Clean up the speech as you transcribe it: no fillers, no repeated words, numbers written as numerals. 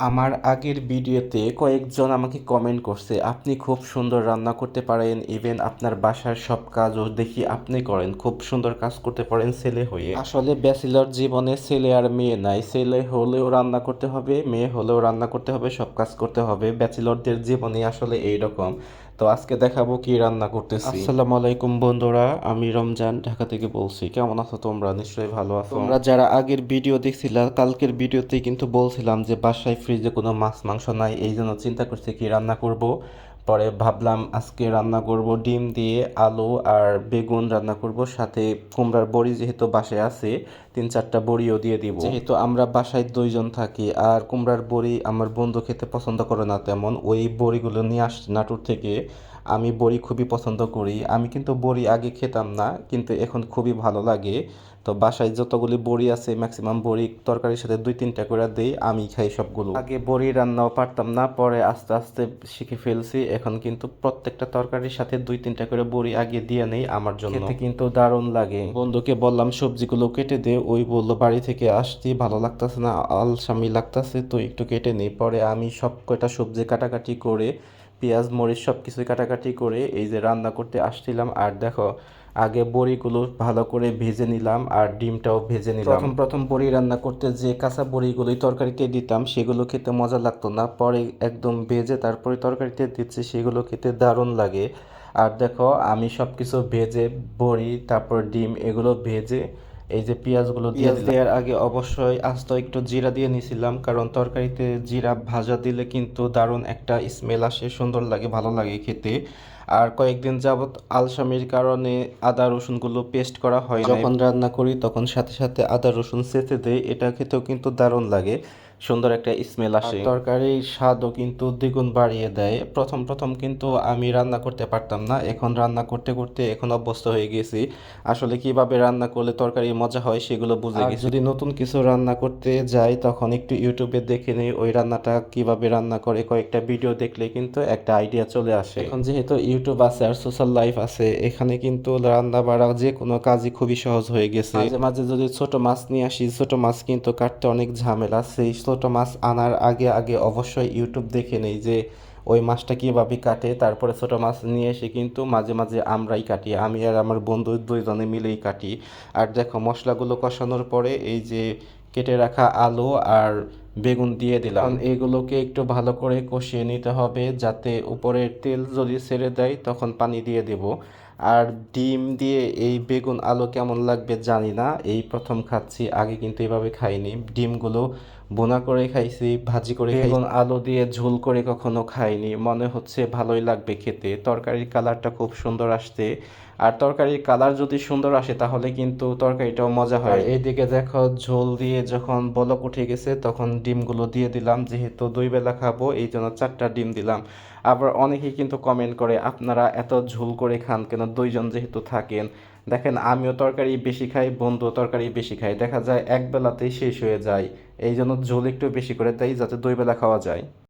আমার আগের ভিডিওতে কয়েকজন আমাকে কমেন্ট করছে আপনি খুব সুন্দর রান্না করতে পারেন, ইভেন আপনার বাসার সব কাজও দেখি আপনি করেন, খুব সুন্দর কাজ করতে পারেন ছেলে হয়ে। আসলে ব্যাচেলর জীবনে ছেলে আর মেয়ে নাই, ছেলে হলেও রান্না করতে হবে, মেয়ে হলেও রান্না করতে হবে, সব কাজ করতে হবে। ব্যাচেলরদের জীবনে আসলে এইরকম। তো আজকে দেখাবো কি রান্না করতেছি। আসসালামু আলাইকুম বন্ধুরা, আমি রমজান ঢাকা থেকে বলছি। কেমন আছো তোমরা? নিশ্চয়ই ভালো আছো। তোমরা যারা আগের ভিডিও দেখছিলা, কালকের ভিডিওতে কিন্তু বলছিলাম যে বাসায় ফ্রিজে কোনো মাছ মাংস নাই, এই জন্য চিন্তা করছি কি রান্না করব। পরে ভাবলাম আজকে রান্না করব ডিম দিয়ে আলু আর বেগুন রান্না করব, সাথে কুমড়ার বড়ি যেহেতু বাসায় আছে 3-4টা বড়িও দিয়ে দিব, যেহেতু আমরা বাসায় 2জন থাকি। আর কুমড়ার বড়ি আমার বন্ধু খেতে পছন্দ করে না তেমন, ওই বড়িগুলো নিয়ে আসছে নাটোর থেকে। আমি বড়ি খুবই পছন্দ করি, আমি কিন্তু বড়ি আগে খেতাম না, কিন্তু এখন খুবই ভালো লাগে। তো বাসায় যতগুলি বড়ি আছে ম্যাক্সিমাম বড়ি তরকারির সাথে 2-3টা করে দিই, আমি খাই সবগুলো। আগে বড়ি রান্নাও পারতাম না, পরে আস্তে আস্তে শিখে ফেলছি। এখন কিন্তু প্রত্যেকটা তরকারির সাথে 2-3টা করে বড়ি আগে দিয়ে নেই, আমার জন্য খেতে কিন্তু দারুণ লাগে। বন্ধুকে বললাম সবজিগুলো কেটে দে, ওই বললো বাড়ি থেকে আসছি ভালো লাগতেছে না, আলসামি লাগতেছে, তো একটু কেটে নেই। পরে আমি সব কয়টা সবজি কাটাকাটি করে পেঁয়াজ মরিচ সব কিছুই কাটাকাটি করে এই যে রান্না করতে আসছিলাম। আর দেখো, আগে বড়িগুলো ভালো করে ভেজে নিলাম আর ডিমটাও ভেজে নিলাম। প্রথম প্রথম বড়ি রান্না করতে যে কাঁচা বড়িগুলোই তরকারিতে দিতাম সেগুলো খেতে মজা লাগতো না, পরে একদম ভেজে তারপরে তরকারিতে দিচ্ছি, সেগুলো খেতে দারুণ লাগে। আর দেখো, আমি সব কিছু ভেজে বড়ি তারপর ডিম এগুলো ভেজে এই যে পেঁয়াজগুলো দিয়ে দেওয়ার আগে অবশ্যই আস্ত একটু জিরা দিয়ে নিছিলাম, কারণ তরকারিতে জিরা ভাজা দিলে কিন্তু দারুণ একটা স্মেল আসে, সুন্দর লাগে, ভালো লাগে খেতে। আর কয়েকদিন যাবত আলসামির কারণে আদা রসুনগুলো পেস্ট করা হয় না, যখন রান্না করি তখন সাথে সাথে আদা রসুন চেঁচে দেই, এটা খেতেও কিন্তু দারুণ লাগে, সুন্দর একটা স্মেল আসে, তরকারির স্বাদও কিন্তু দ্বিগুণ বাড়িয়ে দেয়। প্রথম প্রথম কিন্তু আমি রান্না করতে পারতাম না, এখন রান্না করতে করতে এখন অভ্যস্ত হয়ে গেছি। আসলে কিভাবে রান্না করলে তরকারি মজা হয় সেগুলো বুঝে গেছি। যদি নতুন কিছু রান্না করতে যাই তখন একটু ইউটিউবে দেখে নিই ওই রান্নাটা কিভাবে রান্না করে, কয়েকটা ভিডিও দেখলে কিন্তু একটা আইডিয়া চলে আসে। এখন যেহেতু ইউটিউব আছে আর সোশ্যাল লাইফ আছে, এখানে কিন্তু রান্না বাড়া যে কোনো কাজই খুবই সহজ হয়ে গেছে। মাঝে মাঝে যদি ছোট মাছ নিয়ে আসি, ছোট মাছ কিন্তু কাটতে অনেক ঝামেলা, সেই ছোট মাছ আনার আগে আগে অবশ্যই ইউটিউব দেখে নেই যে ওই মাছটা কীভাবে কাটে, তারপরে ছোটো মাছ নিয়ে এসে কিন্তু মাঝে মাঝে আমরাই কাটি, আমি আর আমার বন্ধু 2জনে মিলেই কাটি। আর দেখো, মশলাগুলো কষানোর পরে এই যে কেটে রাখা আলু আর বেগুন দিয়ে দিলাম, এগুলোকে একটু ভালো করে কষিয়ে নিতে হবে, যাতে উপরের তেল যদি ছেড়ে দেয় তখন পানি দিয়ে দেব। আর ডিম দিয়ে এই বেগুন আলু কেমন লাগবে জানি না, এই প্রথম খাচ্ছি, আগে কিন্তু এভাবে খাইনি। ডিমগুলো বোনা করে খাইছি, ভাজি করে খাইছি, বেগুন আলু দিয়ে ঝোল করে কখনো খাইনি, মনে হচ্ছে ভালোই লাগবে খেতে। তরকারির কালারটা খুব সুন্দর আসছে, আর তরকারির কালার যদি সুন্দর আসে তাহলে কিন্তু তরকারিটাও মজা হয়। আর এইদিকে দেখো, ঝোল দিয়ে যখন বলক উঠে গেছে তখন ডিমগুলো দিয়ে দিলাম, যেহেতু 2 বেলা খাবো এই জন্য 4টা ডিম দিলাম। আবার অনেকেই কিন্তু কমেন্ট করে আপনারা এত ঝোল করে খান কেন, 2জন যেহেতু থাকেন। দেখেন, আমিও তরকারি বেশি খাই, বন্ধুও তরকারি বেশি খাই, দেখা যায় এক বেলাতেই শেষ হয়ে যায়, এই জন্য ঝোল একটু বেশি করে দেয় যাতে 2 বেলা খাওয়া যায়।